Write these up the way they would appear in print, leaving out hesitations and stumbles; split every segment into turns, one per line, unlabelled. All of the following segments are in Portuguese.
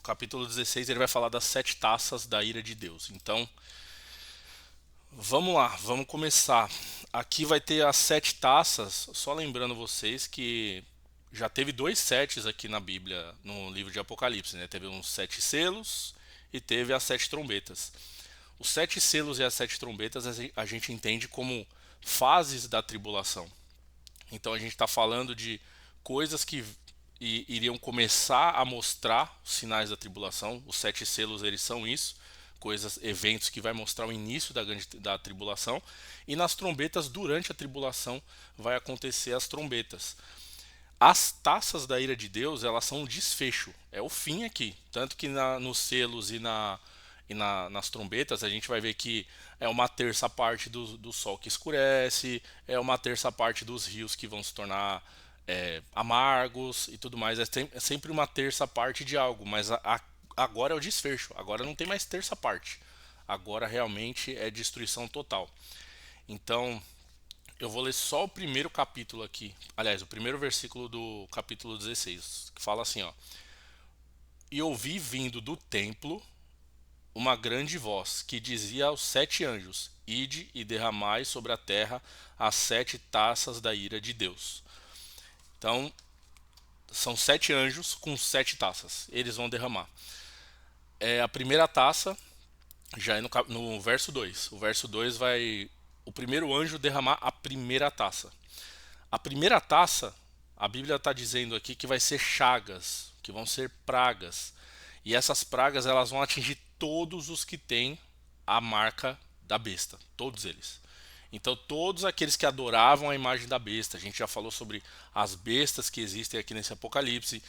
capítulo 16 ele vai falar das 7 taças da ira de Deus. Então, vamos lá, vamos começar. Aqui vai ter as 7 taças, só lembrando vocês que já teve 2 setes aqui na Bíblia, no livro de Apocalipse, né? Teve uns 7 selos e teve as 7 trombetas. Os 7 selos e as 7 trombetas a gente entende como fases da tribulação. Então a gente está falando de coisas que iriam começar a mostrar os sinais da tribulação. Os 7 selos eles são isso, coisas, eventos que vai mostrar o início da tribulação. E nas trombetas, durante a tribulação, vai acontecer as trombetas. As taças da ira de Deus, elas são um desfecho, é o fim aqui. Tanto que nos selos nas trombetas a gente vai ver que é uma terça parte do sol que escurece, é uma terça parte dos rios que vão se tornar amargos e tudo mais. É sempre uma terça parte de algo, mas agora é o desfecho, agora não tem mais terça parte. Agora realmente é destruição total. Então, eu vou ler só o primeiro capítulo aqui. Aliás, o primeiro versículo do capítulo 16, que fala assim, ó: E ouvi vindo do templo uma grande voz, que dizia aos 7 anjos: Ide e derramai sobre a terra as 7 taças da ira de Deus. Então, são 7 anjos com 7 taças. Eles vão derramar. A primeira taça, já é no verso 2. O verso 2 vai. O primeiro anjo derramar a primeira taça. A primeira taça, a Bíblia está dizendo aqui que vai ser chagas, que vão ser pragas. E essas pragas elas vão atingir todos os que têm a marca da besta, todos eles. Então todos aqueles que adoravam a imagem da besta, a gente já falou sobre as bestas que existem aqui nesse Apocalipse,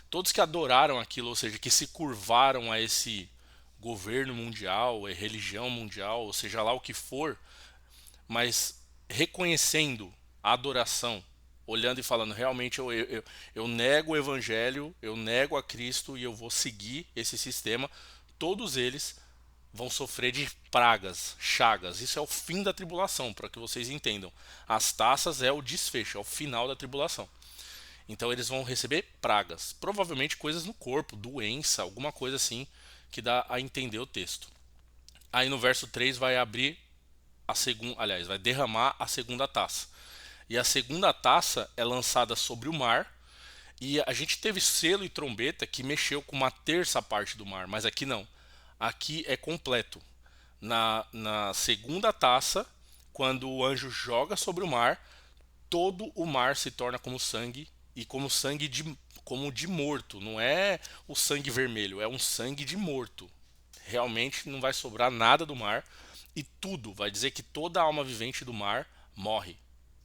todos que adoraram aquilo, ou seja, que se curvaram a esse governo mundial, a religião mundial, ou seja lá o que for, mas reconhecendo a adoração, olhando e falando, realmente eu nego o evangelho, eu nego a Cristo e eu vou seguir esse sistema, todos eles vão sofrer de pragas, chagas. Isso é o fim da tribulação, para que vocês entendam. As taças é o desfecho, é o final da tribulação. Então eles vão receber pragas, provavelmente coisas no corpo, doença, alguma coisa assim que dá a entender o texto. Aí no verso 3 vai abrir a segunda, aliás, vai derramar a segunda taça. E a segunda taça é lançada sobre o mar. E a gente teve selo e trombeta que mexeu com uma terça parte do mar, mas aqui não. Aqui é completo. Na segunda taça, quando o anjo joga sobre o mar, todo o mar se torna como sangue e como sangue como de morto. Não é o sangue vermelho, é um sangue de morto. Realmente não vai sobrar nada do mar e tudo vai dizer que toda alma vivente do mar morre.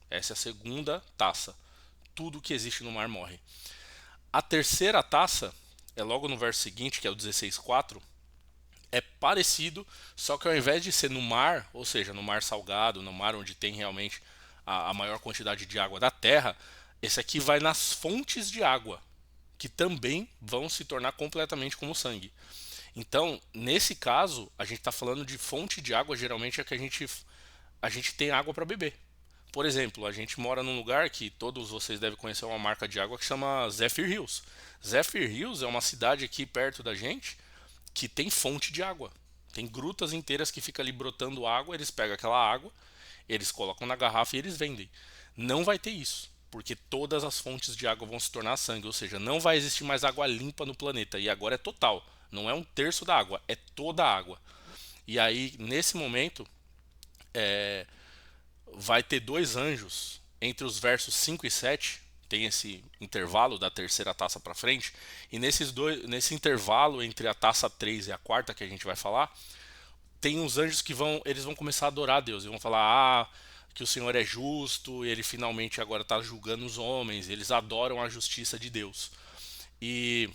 Essa é a segunda taça. Tudo que existe no mar morre. A terceira taça é logo no verso seguinte, que é o 16:4. É parecido, só que ao invés de ser no mar, ou seja, no mar salgado, no mar onde tem realmente a maior quantidade de água da terra, esse aqui vai nas fontes de água, que também vão se tornar completamente como sangue. Então, nesse caso, a gente está falando de fonte de água, geralmente é que a gente tem água para beber. Por exemplo, a gente mora num lugar que todos vocês devem conhecer uma marca de água que chama Zephyr Hills. Zephyr Hills é uma cidade aqui perto da gente que tem fonte de água. Tem grutas inteiras que fica ali brotando água, eles pegam aquela água, eles colocam na garrafa e eles vendem. Não vai ter isso, porque todas as fontes de água vão se tornar sangue, ou seja, não vai existir mais água limpa no planeta. E agora é total, não é um terço da água, é toda a água. E aí, nesse momento, vai ter 2 anjos entre os versos 5 e 7. Tem esse intervalo da terceira taça para frente, e nesse intervalo entre a taça 3 e a quarta que a gente vai falar, tem uns anjos que eles vão começar a adorar a Deus e vão falar que o Senhor é justo, e ele finalmente agora está julgando os homens, eles adoram a justiça de Deus. E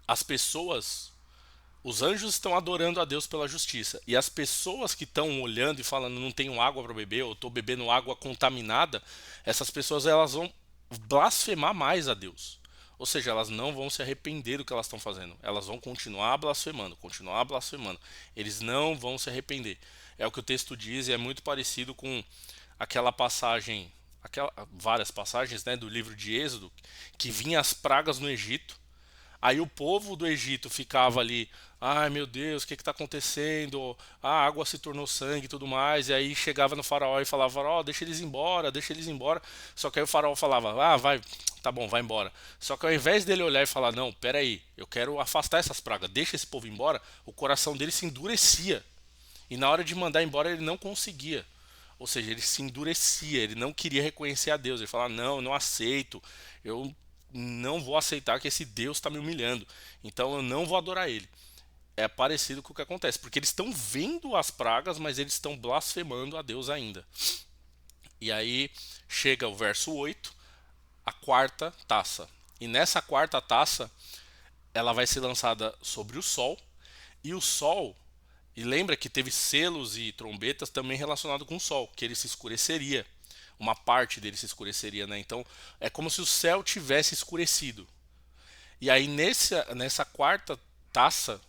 as pessoas, os anjos estão adorando a Deus pela justiça. E as pessoas que estão olhando e falando não tenho água para beber, ou estou bebendo água contaminada, essas pessoas elas vão blasfemar mais a Deus. Ou seja, elas não vão se arrepender do que elas estão fazendo. Elas vão continuar blasfemando, continuar blasfemando. Eles não vão se arrepender. É o que o texto diz e é muito parecido com aquela passagem, várias passagens, né, do livro de Êxodo, que vinha as pragas no Egito. Aí o povo do Egito ficava ali, ai meu Deus, o que está acontecendo? A água se tornou sangue e tudo mais. E aí chegava no faraó e falava, faraó, deixa eles embora, deixa eles embora. Só que aí o faraó falava, ah, vai, tá bom, vai embora. Só que ao invés dele olhar e falar, não, pera aí, eu quero afastar essas pragas, deixa esse povo embora, o coração dele se endurecia. E na hora de mandar embora ele não conseguia. Ou seja, ele se endurecia, ele não queria reconhecer a Deus. Ele falava: não, eu não aceito, eu não vou aceitar que esse Deus está me humilhando, então eu não vou adorar ele. É parecido com o que acontece, porque eles estão vendo as pragas, mas eles estão blasfemando a Deus ainda. E aí chega o verso 8, a quarta taça. E nessa quarta taça, ela vai ser lançada sobre o sol, e o sol, e lembra que teve selos e trombetas também relacionado com o sol, que ele se escureceria. Uma parte dele se escureceria, né? Então é como se o céu tivesse escurecido. E aí nessa quarta taça,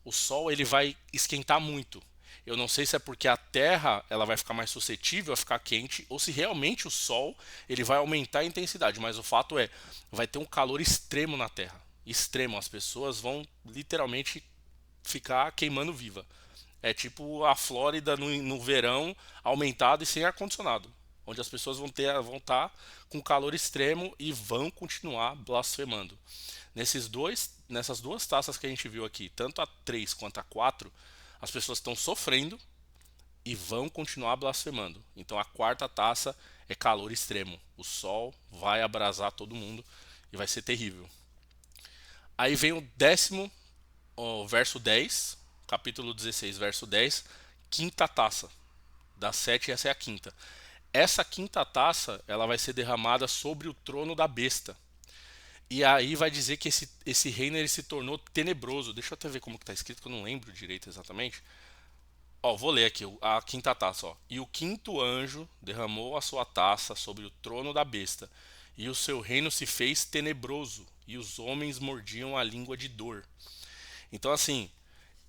o sol ele vai esquentar muito. Eu não sei se é porque a Terra ela vai ficar mais suscetível a ficar quente ou se realmente o sol ele vai aumentar a intensidade, mas o fato é, vai ter um calor extremo na Terra. Extremo, as pessoas vão literalmente ficar queimando viva. É tipo a Flórida no verão aumentado e sem ar-condicionado, onde as pessoas vão estar com calor extremo e vão continuar blasfemando. Nessas duas taças que a gente viu aqui, tanto a 3 quanto a 4, as pessoas estão sofrendo e vão continuar blasfemando. Então a quarta taça é calor extremo. O sol vai abrasar todo mundo e vai ser terrível. Aí vem o décimo, o verso 10, capítulo 16, verso 10, quinta taça. Das 7, essa é a quinta. Essa quinta taça, ela vai ser derramada sobre o trono da besta. E aí vai dizer que esse reino ele se tornou tenebroso. Deixa eu até ver como que tá escrito, que eu não lembro direito exatamente. Ó, vou ler aqui a quinta taça, ó. E o quinto anjo derramou a sua taça sobre o trono da besta, e o seu reino se fez tenebroso, e os homens mordiam a língua de dor. Então, assim,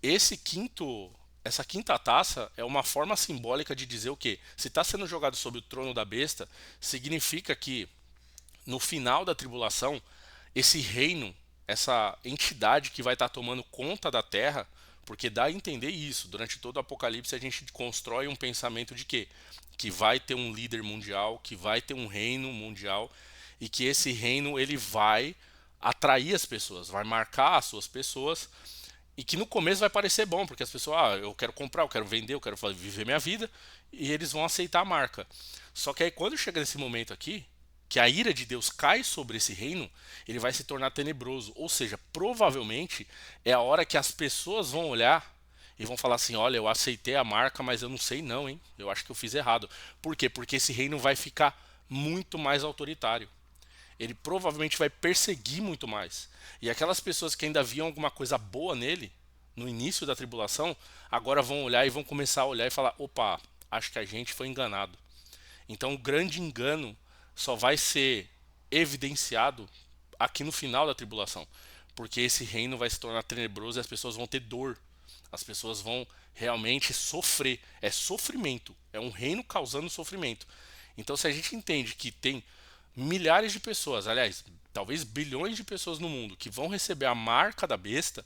esse quinto, essa quinta taça é uma forma simbólica de dizer o quê? Se está sendo jogado sobre o trono da besta, significa que no final da tribulação, esse reino, essa entidade que vai estar tomando conta da terra, porque dá a entender isso. Durante todo o Apocalipse a gente constrói um pensamento de quê? Que vai ter um líder mundial, que vai ter um reino mundial e que esse reino ele vai atrair as pessoas, vai marcar as suas pessoas e que no começo vai parecer bom, porque as pessoas, ah, eu quero comprar, eu quero vender, eu quero viver minha vida, e eles vão aceitar a marca. Só que aí quando chega nesse momento aqui, que a ira de Deus cai sobre esse reino, ele vai se tornar tenebroso. Ou seja, provavelmente é a hora que as pessoas vão olhar e vão falar assim: olha, eu aceitei a marca, mas eu não sei não, hein? Eu acho que eu fiz errado. Por quê? Porque esse reino vai ficar muito mais autoritário. Ele provavelmente vai perseguir muito mais. E aquelas pessoas que ainda viam alguma coisa boa nele, no início da tribulação, agora vão olhar e vão começar a olhar e falar: opa, acho que a gente foi enganado. Então o grande engano só vai ser evidenciado aqui no final da tribulação, porque esse reino vai se tornar tenebroso e as pessoas vão ter dor. As pessoas vão realmente sofrer. É sofrimento. É um reino causando sofrimento. Então, se a gente entende que tem milhares de pessoas, aliás, talvez bilhões de pessoas no mundo que vão receber a marca da besta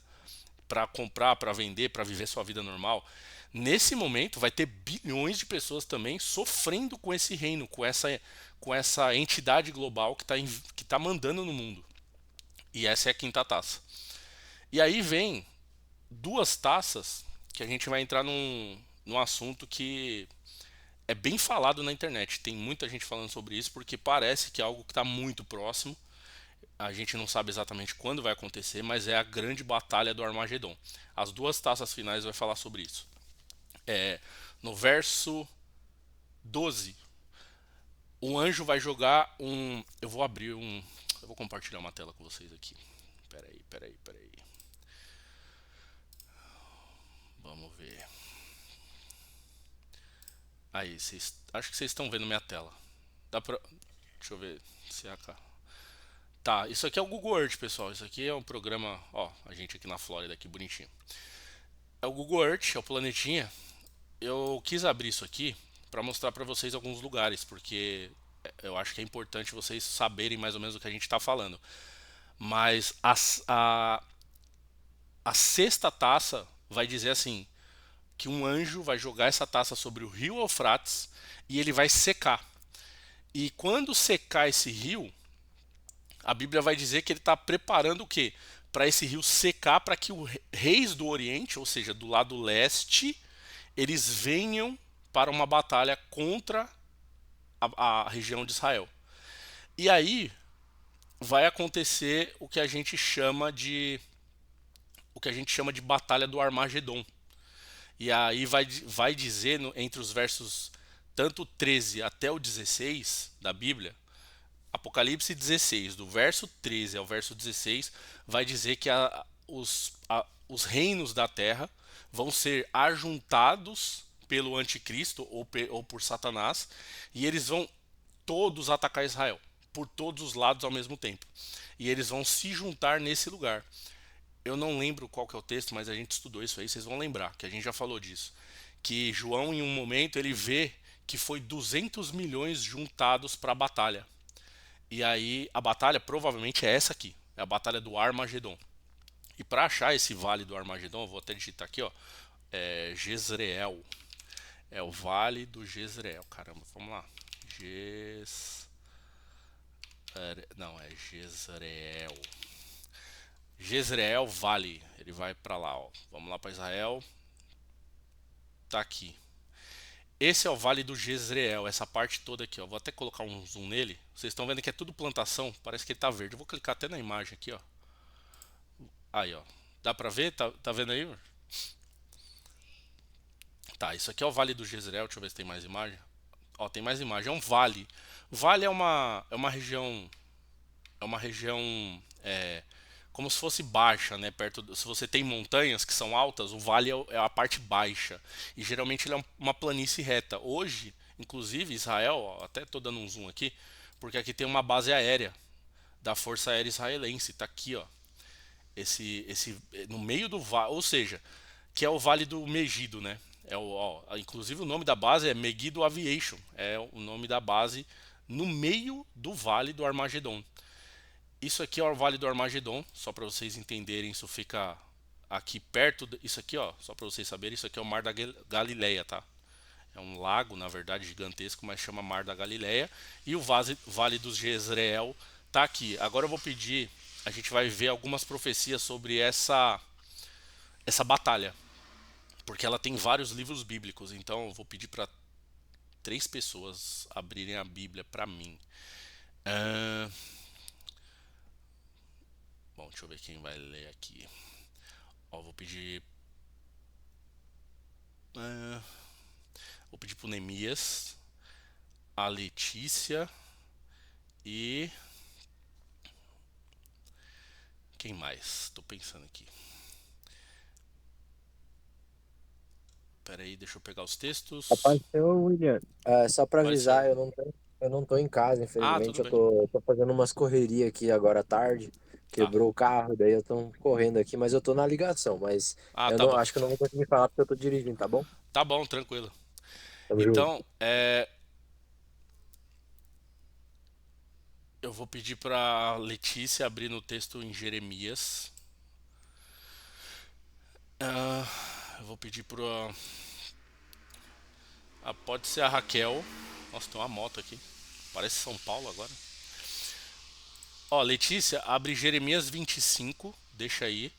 para comprar, para vender, para viver sua vida normal, nesse momento vai ter bilhões de pessoas também sofrendo com esse reino, com essa entidade global que tá mandando no mundo. E essa é a quinta taça. E aí vem duas taças que a gente vai entrar num assunto que é bem falado na internet. Tem muita gente falando sobre isso porque parece que é algo que está muito próximo. A gente não sabe exatamente quando vai acontecer, mas é a grande batalha do Armagedon. As duas taças finais vai falar sobre isso. É, no verso 12, o anjo vai jogar um. Eu vou abrir um. Eu vou compartilhar uma tela com vocês aqui. Peraí. Vamos ver. Aí, acho que vocês estão vendo minha tela. Dá pra. Deixa eu ver se é a. Tá, isso aqui é o Google Earth, pessoal. Isso aqui é um programa. Ó, a gente aqui na Flórida, aqui bonitinho. É o Google Earth, é o planetinha. Eu quis abrir isso aqui para mostrar para vocês alguns lugares, porque eu acho que é importante vocês saberem mais ou menos o que a gente está falando. Mas a sexta taça vai dizer assim, que um anjo vai jogar essa taça sobre o rio Eufrates e ele vai secar. E quando secar esse rio, a Bíblia vai dizer que ele está preparando o quê? Para esse rio secar, para que os reis do Oriente, ou seja, do lado leste, eles venham para uma batalha contra a região de Israel. E aí vai acontecer o que a gente chama de batalha do Armagedon. E aí vai dizer entre os versos tanto 13 até o 16 da Bíblia, Apocalipse 16, do verso 13 ao verso 16, vai dizer que os reinos da terra vão ser ajuntados pelo anticristo ou por Satanás, e eles vão todos atacar Israel, por todos os lados ao mesmo tempo. E eles vão se juntar nesse lugar. Eu não lembro qual que é o texto, mas a gente estudou isso aí, vocês vão lembrar, que a gente já falou disso. Que João, em um momento, ele vê que foi 200 milhões juntados para a batalha. E aí a batalha provavelmente é essa aqui, é a batalha do Armagedon. E para achar esse vale do Armagedon, eu vou até digitar aqui, ó, é Jezreel. É o vale do Jezreel. Caramba, vamos lá. Não, é Jezreel. Jezreel Vale. Ele vai para lá, ó. Vamos lá para Israel. Tá aqui. Esse é o Vale do Jezreel, essa parte toda aqui, ó. Vou até colocar um zoom nele. Vocês estão vendo que é tudo plantação, parece que ele tá verde. Eu vou clicar até na imagem aqui, ó. Aí, ó. Dá pra ver? Tá vendo aí? Tá, isso aqui é o Vale do Jezreel. Deixa eu ver se tem mais imagem. Ó, tem mais imagem. É um vale. Vale é uma região. É uma região. É, como se fosse baixa, né? Se você tem montanhas que são altas, o vale é a parte baixa. E geralmente ele é uma planície reta. Hoje, inclusive, Israel, ó, até tô dando um zoom aqui, porque aqui tem uma base aérea da Força Aérea Israelense. Tá aqui, ó. No meio do vale, ou seja, que é o Vale do Megido, né? Inclusive o nome da base é Megiddo Aviation, é o nome da base no meio do Vale do Armagedon. Isso aqui é o Vale do Armagedon, só para vocês entenderem, isso fica aqui perto, isso aqui, ó, só para vocês saberem, isso aqui é o Mar da Galileia, tá? É um lago, na verdade, gigantesco, mas chama Mar da Galileia. E o Vale dos Jezreel tá aqui. Agora eu vou pedir, a gente vai ver algumas profecias sobre essa batalha, porque ela tem vários livros bíblicos. Então eu vou pedir para 3 pessoas abrirem a Bíblia para mim. Ah, bom, deixa eu ver quem vai ler aqui. Ó, ah, vou pedir pro Neemias, a Letícia e quem mais? Tô pensando aqui. Pera aí, deixa eu pegar os textos.
Apareceu, William. Só para
Apareceu.
avisar, eu não tô em casa,
Ah, tudo
infelizmente.
bem.
Eu tô fazendo umas correrias aqui agora à tarde.
Tá.
Quebrou o carro, daí eu tô correndo aqui, mas eu tô na ligação. Mas
Ah,
eu
tá
não
bom.
acho que eu não vou conseguir falar porque eu tô dirigindo, tá bom?
Tá bom, tranquilo.
Tamo junto.
Então, eu vou pedir pra Letícia abrir no texto em Jeremias. Ah, eu vou pedir pro. Pode ser a Raquel. Nossa, tem uma moto aqui. Parece São Paulo agora. Ó, Letícia, abre Jeremias 25. Deixa aí.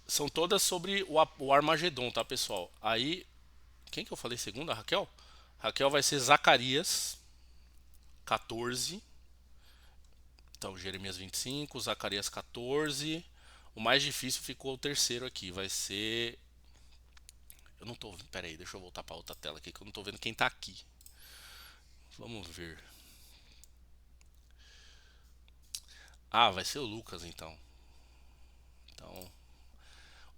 São todas sobre o Armagedon, tá, pessoal? Aí, quem que eu falei segunda? A Raquel? Raquel vai ser Zacarias 14. Então, Jeremias 25, Zacarias 14. O mais difícil ficou o terceiro aqui. Vai ser. Eu não tô. Pera aí, deixa eu voltar pra outra tela aqui que eu não tô vendo quem tá aqui. Vamos ver. Ah, vai ser o Lucas então. Então,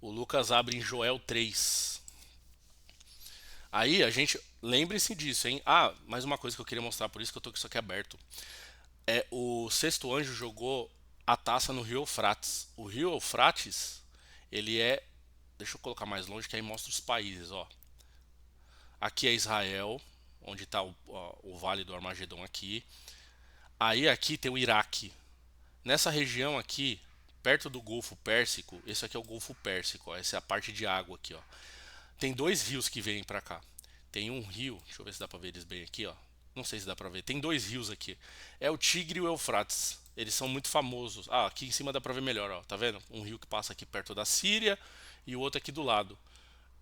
o Lucas abre em Joel 3. Aí a gente. Lembre-se disso, hein? Ah, mais uma coisa que eu queria mostrar, por isso que eu tô com isso aqui aberto. É o sexto anjo jogou a taça no rio Eufrates. O rio Eufrates, ele é. Deixa eu colocar mais longe que aí mostra os países, ó. Aqui é Israel, onde está o Vale do Armagedon aqui. Aí aqui tem o Iraque. Nessa região aqui, perto do Golfo Pérsico, esse aqui é o Golfo Pérsico, ó, essa é a parte de água aqui, ó. Tem dois rios que vêm para cá. Tem um rio, deixa eu ver se dá para ver eles bem aqui, ó. Não sei se dá para ver. Tem dois rios aqui. É o Tigre e o Eufrates. Eles são muito famosos. Ah, aqui em cima dá para ver melhor, ó. Tá vendo? Um rio que passa aqui perto da Síria e o outro aqui do lado.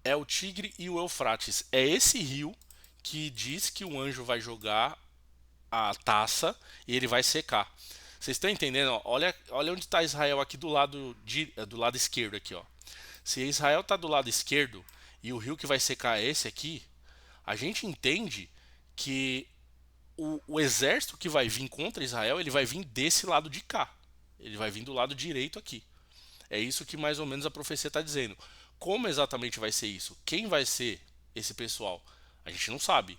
É o Tigre e o Eufrates. É esse rio que diz que o anjo vai jogar a taça e ele vai secar. Vocês estão entendendo? Ó? Olha onde está Israel aqui do lado esquerdo aqui, ó. Se Israel está do lado esquerdo e o rio que vai secar é esse aqui, a gente entende que o exército que vai vir contra Israel, ele vai vir desse lado de cá. Ele vai vir do lado direito aqui. É isso que mais ou menos a profecia está dizendo. Como exatamente vai ser isso? Quem vai ser esse pessoal? A gente não sabe.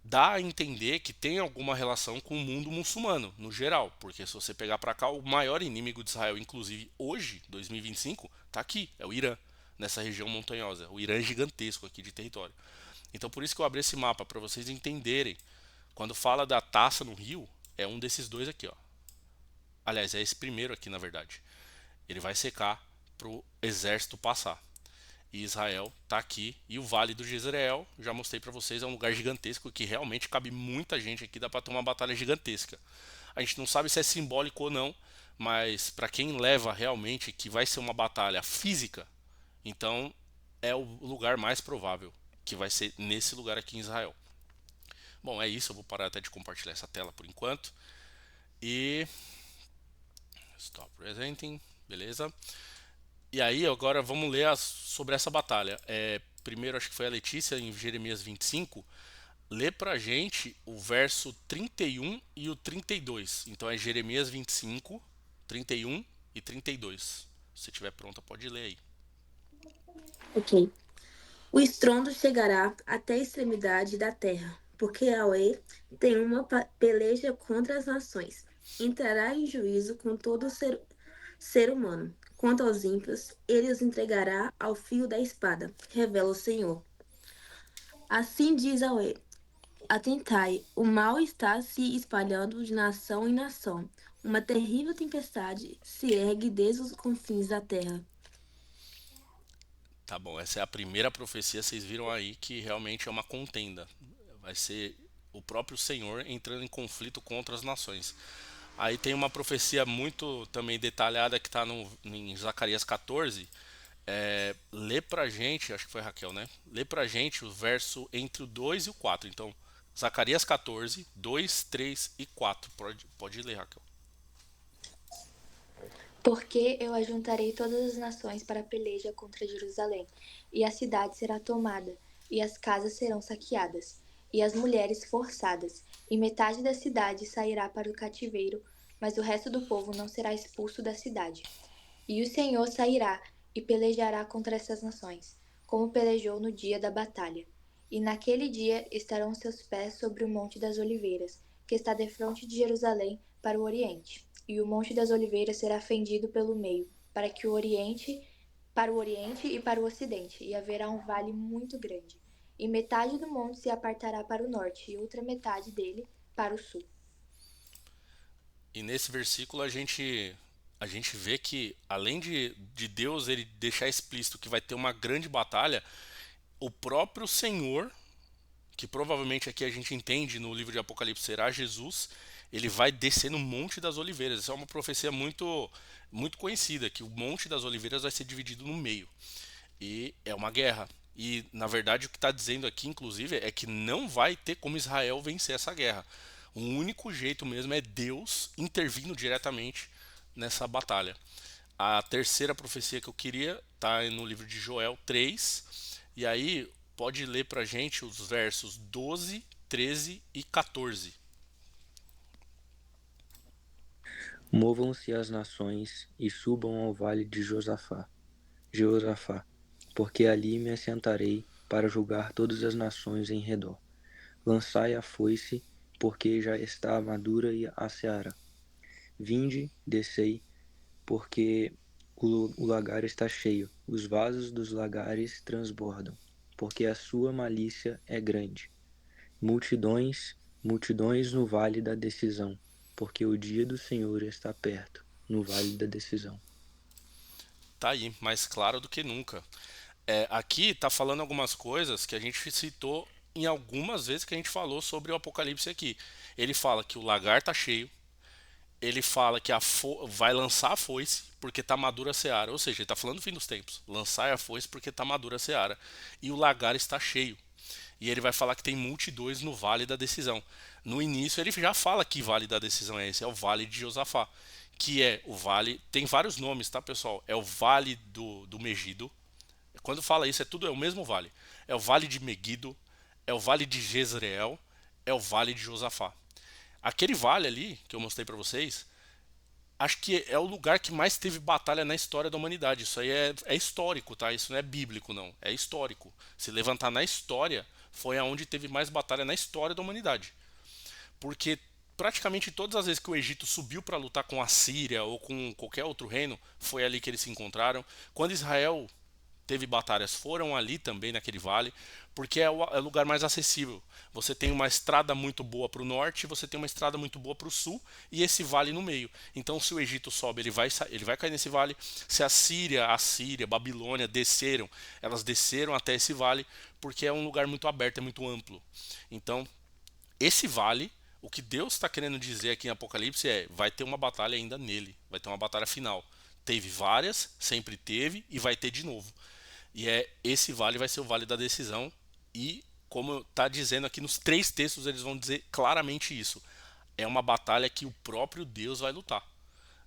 Dá a entender que tem alguma relação com o mundo muçulmano, no geral, porque se você pegar para cá, o maior inimigo de Israel, inclusive hoje, 2025, está aqui, é o Irã, nessa região montanhosa. O Irã é gigantesco aqui de território. Então por isso que eu abri esse mapa, para vocês entenderem. Quando fala da taça no rio, é um desses dois aqui, ó. Aliás, é esse primeiro aqui, na verdade. Ele vai secar para o exército passar. E Israel está aqui. E o Vale do Jezreel, já mostrei para vocês, é um lugar gigantesco que realmente cabe muita gente aqui, dá para ter uma batalha gigantesca. A gente não sabe se é simbólico ou não, mas para quem leva realmente que vai ser uma batalha física, então é o lugar mais provável que vai ser nesse lugar aqui em Israel. Bom, é isso, eu vou parar até de compartilhar essa tela por enquanto. E stop presenting, beleza? E aí, agora vamos ler sobre essa batalha. Primeiro, acho que foi a Letícia em Jeremias 25. Lê pra gente o verso 31 e o 32. Então é Jeremias 25, 31 e 32. Se estiver pronta, pode ler aí.
Ok. O estrondo chegará até a extremidade da terra, porque Yahweh tem uma peleja contra as nações. Entrará em juízo com todo ser humano. Quanto aos ímpios, ele os entregará ao fio da espada, revela o Senhor. Assim diz Yahweh: Atentai, o mal está se espalhando de nação em nação. Uma terrível tempestade se ergue desde os confins da terra.
Tá bom, essa é a primeira profecia, vocês viram aí que realmente é uma contenda. Vai ser o próprio Senhor entrando em conflito contra as nações. Aí tem uma profecia muito também detalhada que está em Zacarias 14. Lê pra gente, acho que foi Raquel, né? Lê pra gente o verso entre o 2 e o 4. Então, Zacarias 14, 2, 3 e 4. Pode ler, Raquel.
Porque eu ajuntarei todas as nações para a peleja contra Jerusalém, e a cidade será tomada, e as casas serão saqueadas, e as mulheres forçadas, e metade da cidade sairá para o cativeiro, mas o resto do povo não será expulso da cidade. E o Senhor sairá e pelejará contra essas nações, como pelejou no dia da batalha. E naquele dia estarão seus pés sobre o Monte das Oliveiras, que está defronte de Jerusalém para o oriente. E o Monte das Oliveiras será fendido pelo meio, para o oriente e para o ocidente, e haverá um vale muito grande. E metade do monte se apartará para o norte, e outra metade dele para o sul.
E nesse versículo a gente vê que, além de Deus ele deixar explícito que vai ter uma grande batalha, o próprio Senhor, que provavelmente aqui a gente entende no livro de Apocalipse será Jesus, ele vai descer no Monte das Oliveiras. Essa é uma profecia muito conhecida, que o Monte das Oliveiras vai ser dividido no meio. E é uma guerra. E na verdade o que está dizendo aqui, inclusive, é que não vai ter como Israel vencer essa guerra. O único jeito mesmo é Deus intervindo diretamente nessa batalha. A terceira profecia que eu queria está no livro de Joel 3. E aí pode ler pra gente os versos 12, 13 e 14.
Movam-se as nações e subam ao vale de Jeosafá, porque ali me assentarei para julgar todas as nações em redor. Lançai a foice, porque já está madura a seara. Vinde, descei, porque o lagar está cheio, os vasos dos lagares transbordam, porque a sua malícia é grande. Multidões, multidões no vale da decisão. porque o dia do Senhor está perto, no vale da decisão.
Tá aí, mais claro do que nunca. Aqui tá falando algumas coisas que a gente citou em algumas vezes que a gente falou sobre o Apocalipse aqui. Ele fala que o lagar tá cheio, ele fala que vai lançar a foice porque tá madura a seara, ou seja, ele tá falando do fim dos tempos. Lançar a foice porque tá madura a seara. E o lagar está cheio. E ele vai falar que tem multidões no Vale da Decisão. No início ele já fala que Vale da Decisão é esse, é o Vale de Josafá, que é o vale, tem vários nomes, tá, pessoal? É o Vale do Megido. Quando fala isso, é o mesmo vale. É o Vale de Megido, é o Vale de Jezreel, é o Vale de Josafá. Aquele vale ali que eu mostrei para vocês, acho que é o lugar que mais teve batalha na história da humanidade. Isso aí é histórico, tá? Isso não é bíblico, não. É histórico. Se levantar na história, foi aonde teve mais batalha na história da humanidade. Porque praticamente todas as vezes que o Egito subiu para lutar com a Síria ou com qualquer outro reino, foi ali que eles se encontraram. Quando Israel teve batalhas, foram ali também naquele vale, porque é o lugar mais acessível. Você tem uma estrada muito boa para o norte, você tem uma estrada muito boa para o sul e esse vale no meio. Então, se o Egito sobe, ele vai cair nesse vale. Se a Síria, Babilônia desceram, elas desceram até esse vale, porque é um lugar muito aberto, é muito amplo. Então, esse vale, o que Deus está querendo dizer aqui em Apocalipse vai ter uma batalha ainda nele, vai ter uma batalha final. Teve várias, sempre teve e vai ter de novo. E esse vale vai ser o vale da decisão. E como está dizendo aqui nos 3 textos, eles vão dizer claramente isso. É uma batalha que o próprio Deus vai lutar.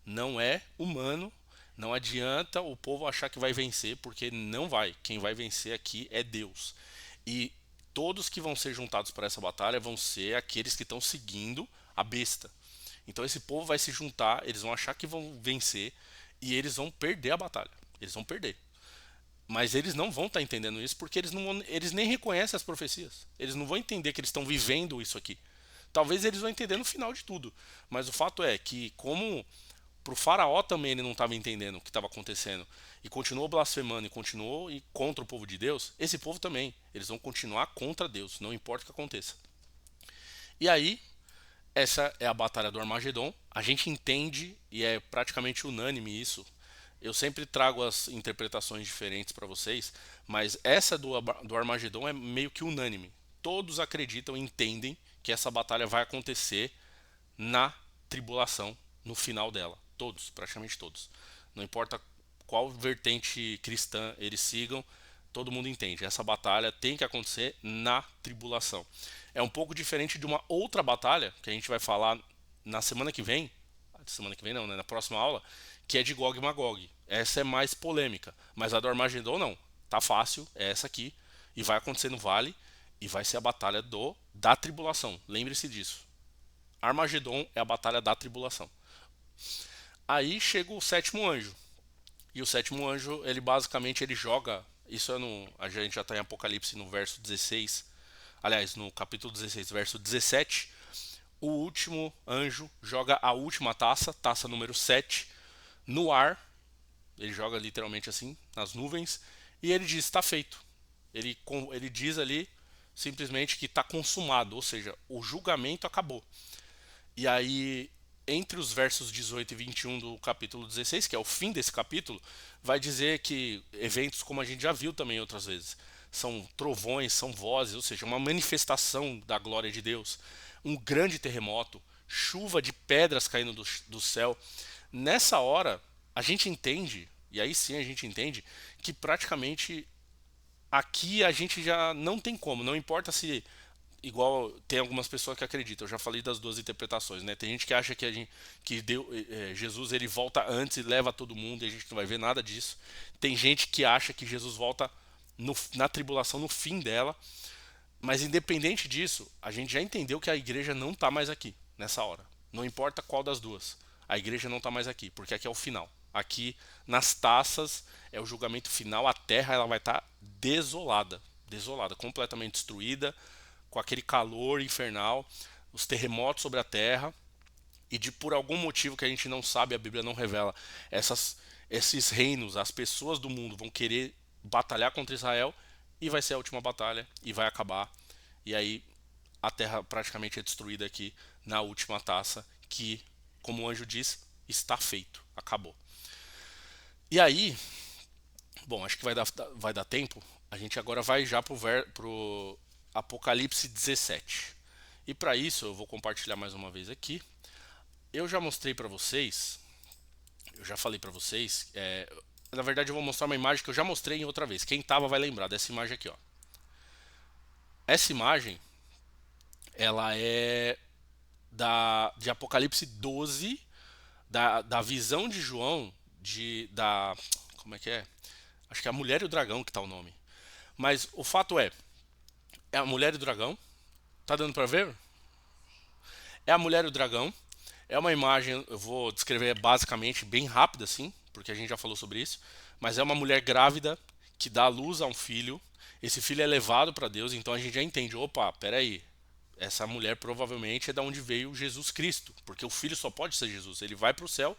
Não é humano, não adianta o povo achar que vai vencer, porque não vai. Quem vai vencer aqui é Deus. E todos que vão ser juntados para essa batalha vão ser aqueles que estão seguindo a besta. Então esse povo vai se juntar, eles vão achar que vão vencer e eles vão perder a batalha. Eles vão perder. Mas eles não vão estar entendendo isso porque eles nem reconhecem as profecias. Eles não vão entender que eles estão vivendo isso aqui. Talvez eles vão entender no final de tudo. Mas o fato é que, como pro faraó também ele não estava entendendo o que estava acontecendo e continuou blasfemando e continuou contra o povo de Deus, esse povo também. Eles vão continuar contra Deus, não importa o que aconteça. E aí, essa é a batalha do Armagedon. A gente entende, e é praticamente unânime isso. Eu sempre trago as interpretações diferentes para vocês, mas essa do Armagedon é meio que unânime. Todos acreditam e entendem que essa batalha vai acontecer na tribulação, no final dela. Todos, praticamente todos. Não importa qual vertente cristã eles sigam, todo mundo entende. Essa batalha tem que acontecer na tribulação. É um pouco diferente de uma outra batalha que a gente vai falar na semana que vem. Semana que vem não, né? Na próxima aula, que é de Gog e Magog. Essa é mais polêmica, mas a do Armagedon não. Tá fácil, é essa aqui e vai acontecer no vale e vai ser a batalha da tribulação. Lembre-se disso. Armagedon é a batalha da tribulação. Aí chega o 7º anjo. E o 7º anjo, ele basicamente ele joga, isso a gente já está em Apocalipse no verso 16. Aliás, no capítulo 16, verso 17, o último anjo joga a última taça, taça número 7, no ar. Ele joga literalmente assim, nas nuvens, e ele diz: está feito. Ele diz ali simplesmente que está consumado, ou seja, o julgamento acabou. E aí, entre os versos 18 e 21 do capítulo 16, que é o fim desse capítulo, vai dizer que eventos como a gente já viu também outras vezes, são trovões, são vozes, ou seja, uma manifestação da glória de Deus, um grande terremoto, chuva de pedras caindo do céu. Nessa hora, a gente entende, e aí sim a gente entende, que praticamente aqui a gente já não tem como, não importa se, igual tem algumas pessoas que acreditam, eu já falei das 2 interpretações, né? Tem gente que acha que Jesus ele volta antes e leva todo mundo e a gente não vai ver nada disso. Tem gente que acha que Jesus volta na tribulação, no fim dela. Mas independente disso, a gente já entendeu que a igreja não está mais aqui, nessa hora. Não importa qual das duas. A igreja não está mais aqui, porque aqui é o final. Aqui, nas taças, é o julgamento final. A terra ela vai estar desolada. Desolada, completamente destruída, com aquele calor infernal, os terremotos sobre a terra. E por algum motivo que a gente não sabe, a Bíblia não revela, esses reinos, as pessoas do mundo vão querer batalhar contra Israel, e vai ser a última batalha e vai acabar. E aí a terra praticamente é destruída aqui na última taça, que, como o anjo diz, está feito, acabou. E aí, bom, acho que vai dar tempo. A gente agora vai já pro Apocalipse 17. E para isso eu vou compartilhar mais uma vez aqui. Eu já mostrei para vocês, eu já falei para vocês, na verdade eu vou mostrar uma imagem que eu já mostrei em outra vez. Quem tava vai lembrar dessa imagem aqui, ó. Essa imagem, ela é de Apocalipse 12, da visão de João, como é que é? Acho que é a Mulher e o Dragão que tá o nome. Mas o fato é a Mulher e o Dragão. Tá dando pra ver? É a Mulher e o Dragão. É uma imagem, eu vou descrever basicamente, bem rápida assim, porque a gente já falou sobre isso. Mas é uma mulher grávida que dá à luz a um filho. Esse filho é levado para Deus, então a gente já entende, opa, peraí, essa mulher provavelmente é da onde veio Jesus Cristo, porque o filho só pode ser Jesus, ele vai para o céu,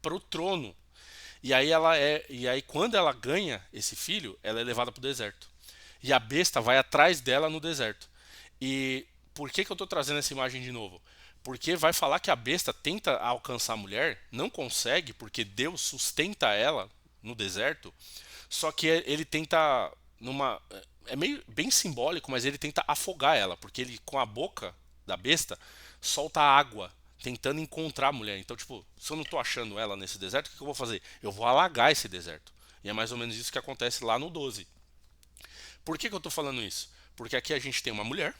para o trono. E aí quando ela ganha esse filho, ela é levada para o deserto. E a besta vai atrás dela no deserto. E por que eu estou trazendo essa imagem de novo? Porque vai falar que a besta tenta alcançar a mulher, não consegue, porque Deus sustenta ela no deserto. Só que ele tenta é meio bem simbólico, mas ele tenta afogar ela, porque ele com a boca da besta solta água, tentando encontrar a mulher. Então, tipo, se eu não tô achando ela nesse deserto, o que eu vou fazer? Eu vou alagar esse deserto. E é mais ou menos isso que acontece lá no 12. Por que eu tô falando isso? Porque aqui a gente tem uma mulher,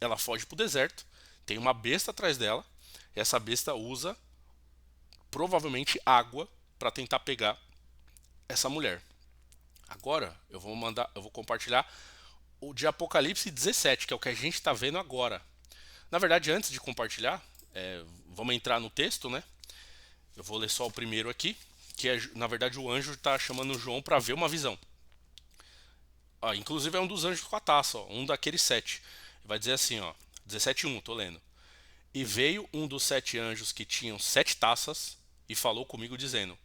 ela foge pro deserto, tem uma besta atrás dela, e essa besta usa provavelmente água para tentar pegar essa mulher. Agora eu vou compartilhar o de Apocalipse 17, que é o que a gente está vendo agora. Na verdade, antes de compartilhar, vamos entrar no texto, né? Eu vou ler só o primeiro aqui, que é, na verdade, o anjo está chamando João para ver uma visão. Inclusive é um dos anjos com a taça, ó, um daqueles 7. Vai dizer assim, ó, 17:1, tô lendo. E veio um dos 7 anjos que tinham 7 taças e falou comigo dizendo: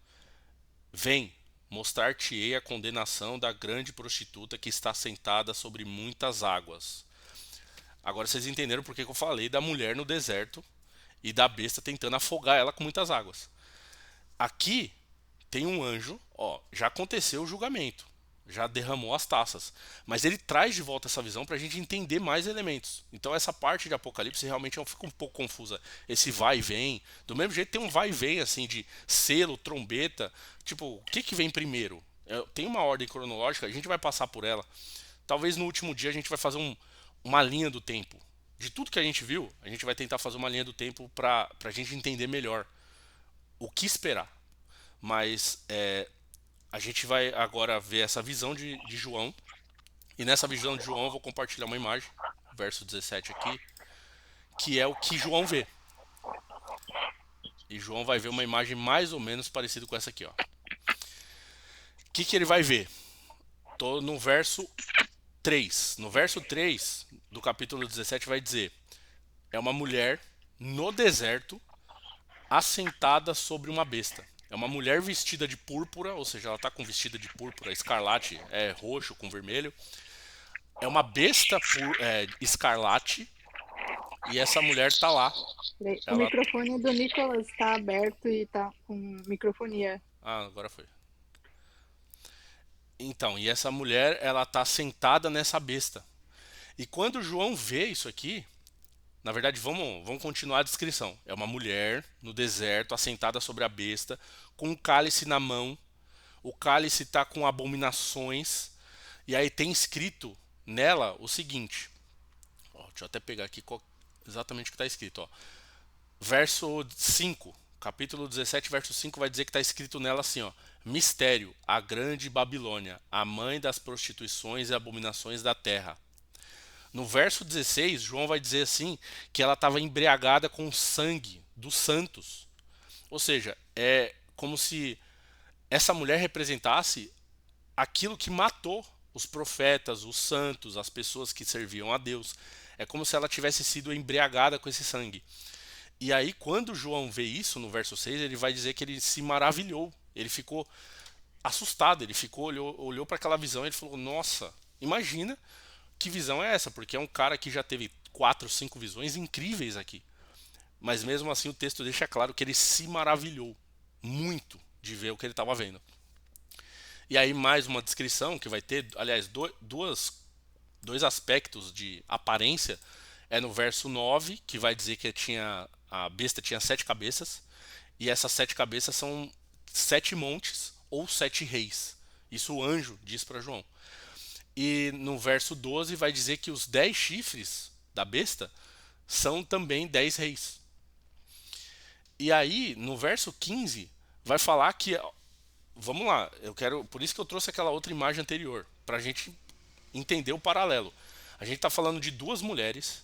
Vem, mostrar-te-ei a condenação da grande prostituta que está sentada sobre muitas águas. Agora vocês entenderam porque que eu falei da mulher no deserto e da besta tentando afogar ela com muitas águas. Aqui tem um anjo, ó, já aconteceu o julgamento, já derramou as taças, mas ele traz de volta essa visão para a gente entender mais elementos. Então essa parte de Apocalipse realmente fica um pouco confusa, esse vai e vem. Do mesmo jeito tem um vai e vem assim de selo, trombeta, tipo, o que vem primeiro? Tem uma ordem cronológica, a gente vai passar por ela. Talvez no último dia a gente vai fazer uma linha do tempo. De tudo que a gente viu, a gente vai tentar fazer uma linha do tempo para a gente entender melhor o que esperar. Mas a gente vai agora ver essa visão de João. E nessa visão de João eu vou compartilhar uma imagem, verso 17 aqui, que é o que João vê. E João vai ver uma imagem mais ou menos parecida com essa aqui, ó. O que ele vai ver? Tô no verso 3. No verso 3 do capítulo 17 vai dizer: é uma mulher no deserto assentada sobre uma besta. É uma mulher vestida de púrpura, ou seja, ela está com vestida de púrpura, escarlate, roxo com vermelho. É uma besta escarlate e essa mulher está lá.
O microfone do Nicolas está aberto e está com microfonia.
Agora foi. Então, e essa mulher, ela está sentada nessa besta. E quando João vê isso aqui, na verdade, vamos continuar a descrição. É uma mulher no deserto, assentada sobre a besta, com um cálice na mão. O cálice está com abominações. E aí tem escrito nela o seguinte. Deixa eu até pegar aqui exatamente o que está escrito. Verso 5, capítulo 17, verso 5, vai dizer que está escrito nela assim, ó: Mistério, a grande Babilônia, a mãe das prostituições e abominações da terra. No verso 16, João vai dizer assim que ela estava embriagada com o sangue dos santos. Ou seja, é como se essa mulher representasse aquilo que matou os profetas, os santos, as pessoas que serviam a Deus. É como se ela tivesse sido embriagada com esse sangue. E aí, quando João vê isso no verso 6, ele vai dizer que ele se maravilhou. Ele ficou assustado, ele olhou para aquela visão e ele falou: Nossa, imagina que visão é essa? Porque é um cara que já teve 4, 5 visões incríveis aqui. mas mesmo assim o texto deixa claro que ele se maravilhou muito de ver o que ele estava vendo. E aí mais uma descrição que vai ter, aliás, dois aspectos de aparência, é no verso 9 que vai dizer que a besta tinha 7 cabeças, e essas 7 cabeças são 7 montes ou 7 reis. Isso o anjo diz para João. E no verso 12 vai dizer que os 10 chifres da besta são também 10 reis. E aí, no verso 15, vai falar que. Vamos lá, eu quero. Por isso que eu trouxe aquela outra imagem anterior, para a gente entender o paralelo. A gente está falando de duas mulheres,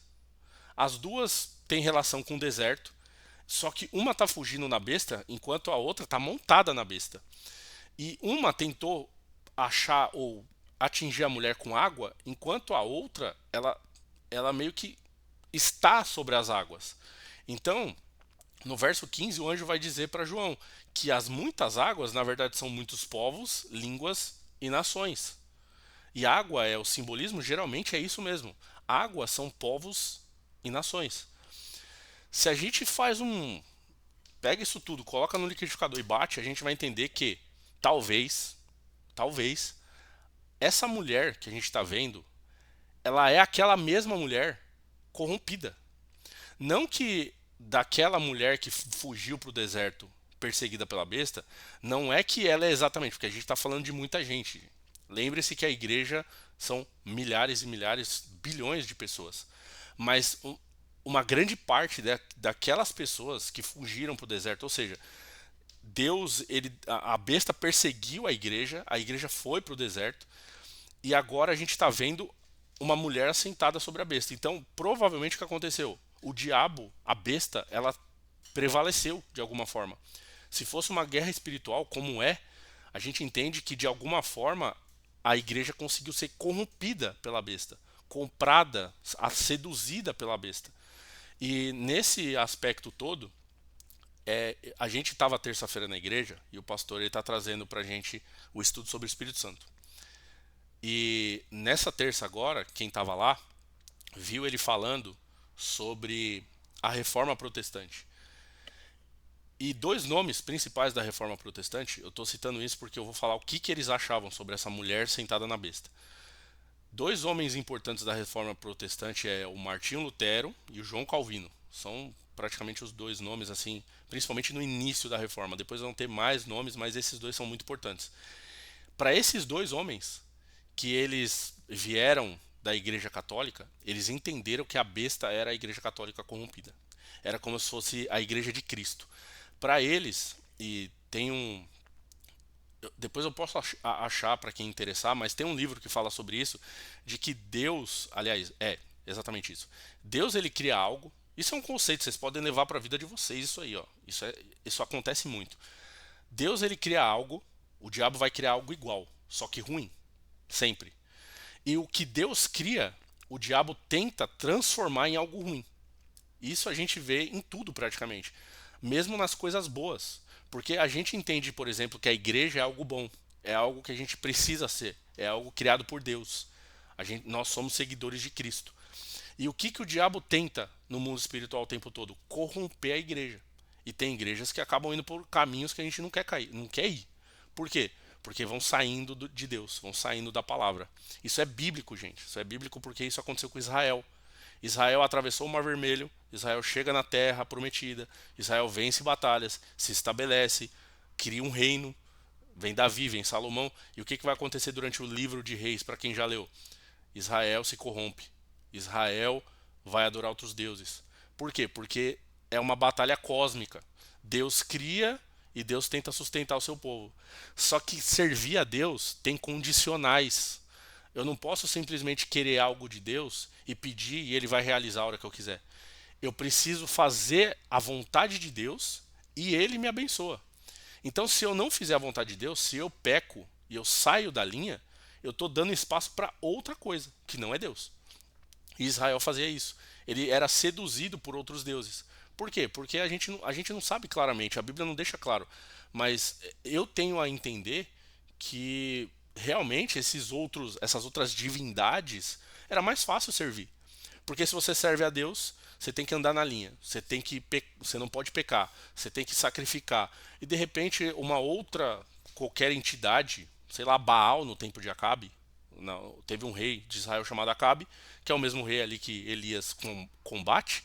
as duas têm relação com o deserto, só que uma está fugindo na besta, enquanto a outra está montada na besta. E uma tentou achar ou atingir a mulher com água, enquanto a outra, ela meio que está sobre as águas. Então, no verso 15, o anjo vai dizer para João que as muitas águas, na verdade, são muitos povos, línguas e nações. E água é o simbolismo, geralmente é isso mesmo. Água são povos e nações. Se a gente faz pega isso tudo, coloca no liquidificador e bate, a gente vai entender que talvez essa mulher que a gente está vendo, ela é aquela mesma mulher corrompida. Não que daquela mulher que fugiu para o deserto perseguida pela besta, não é que ela é exatamente, porque a gente está falando de muita gente. Lembre-se que a igreja são milhares e milhares, bilhões de pessoas. Mas uma grande parte daquelas pessoas que fugiram para o deserto, ou seja, Deus, a besta perseguiu a igreja foi para o deserto, e agora a gente está vendo uma mulher assentada sobre a besta. Então, provavelmente o que aconteceu? O diabo, a besta, ela prevaleceu de alguma forma. Se fosse uma guerra espiritual, como é, a gente entende que de alguma forma a igreja conseguiu ser corrompida pela besta, comprada, seduzida pela besta. E nesse aspecto todo, a gente estava terça-feira na igreja e o pastor está trazendo para a gente o estudo sobre o Espírito Santo. E nessa terça agora, quem estava lá, viu ele falando sobre a Reforma Protestante. E dois nomes principais da Reforma Protestante, eu estou citando isso porque eu vou falar o que eles achavam sobre essa mulher sentada na besta. Dois homens importantes da Reforma Protestante é o Martinho Lutero e o João Calvino. São praticamente os dois nomes, assim, principalmente no início da Reforma. Depois vão ter mais nomes, mas esses dois são muito importantes. Para esses dois homens, que eles vieram da Igreja Católica, eles entenderam que a besta era a Igreja Católica corrompida. Era como se fosse a Igreja de Cristo. Para eles, e tem depois eu posso achar para quem interessar, mas tem um livro que fala sobre isso, de que Deus, aliás, exatamente isso. Deus, ele cria algo. Isso é um conceito, vocês podem levar para a vida de vocês isso aí, ó. Isso acontece muito. Deus, ele cria algo, o diabo vai criar algo igual, só que ruim, sempre. E o que Deus cria, o diabo tenta transformar em algo ruim. Isso a gente vê em tudo praticamente, mesmo nas coisas boas. Porque a gente entende, por exemplo, que a igreja é algo bom, é algo que a gente precisa ser, é algo criado por Deus. Nós somos seguidores de Cristo. E o que o diabo tenta no mundo espiritual o tempo todo? Corromper a igreja. E tem igrejas que acabam indo por caminhos que a gente não quer ir. Por quê? Porque vão saindo de Deus, vão saindo da palavra. Isso é bíblico, gente. Isso é bíblico porque isso aconteceu com Israel. Israel atravessou o Mar Vermelho, Israel chega na terra prometida, Israel vence batalhas, se estabelece, cria um reino, vem Davi, vem Salomão, e o que vai acontecer durante o livro de Reis, para quem já leu? Israel se corrompe, Israel vai adorar outros deuses. Por quê? Porque é uma batalha cósmica. Deus cria e Deus tenta sustentar o seu povo. Só que servir a Deus tem condicionais. Eu não posso simplesmente querer algo de Deus e pedir e ele vai realizar a hora que eu quiser. Eu preciso fazer a vontade de Deus e ele me abençoa. Então, se eu não fizer a vontade de Deus, se eu peco e eu saio da linha, eu estou dando espaço para outra coisa, que não é Deus. E Israel fazia isso. Ele era seduzido por outros deuses. Por quê? Porque a gente não sabe claramente, a Bíblia não deixa claro. Mas eu tenho a entender que realmente essas outras divindades era mais fácil servir. Porque se você serve a Deus, você tem que andar na linha, você não pode pecar, você tem que sacrificar. E de repente uma outra, qualquer entidade, sei lá, Baal no tempo de Acabe, teve um rei de Israel chamado Acabe, que é o mesmo rei ali que Elias combate,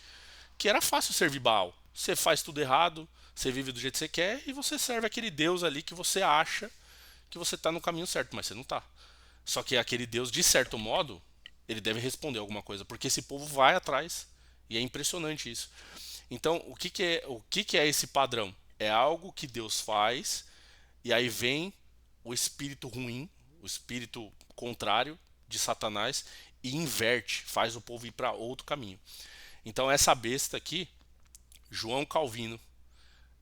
que era fácil servir Baal. Você faz tudo errado, você vive do jeito que você quer e você serve aquele Deus ali que você acha que você está no caminho certo, mas você não está. Só que aquele Deus, de certo modo, ele deve responder alguma coisa, porque esse povo vai atrás e é impressionante isso. Então, o que é esse padrão? É algo que Deus faz e aí vem o espírito ruim, o espírito contrário de Satanás e inverte, faz o povo ir para outro caminho. Então, essa besta aqui, João Calvino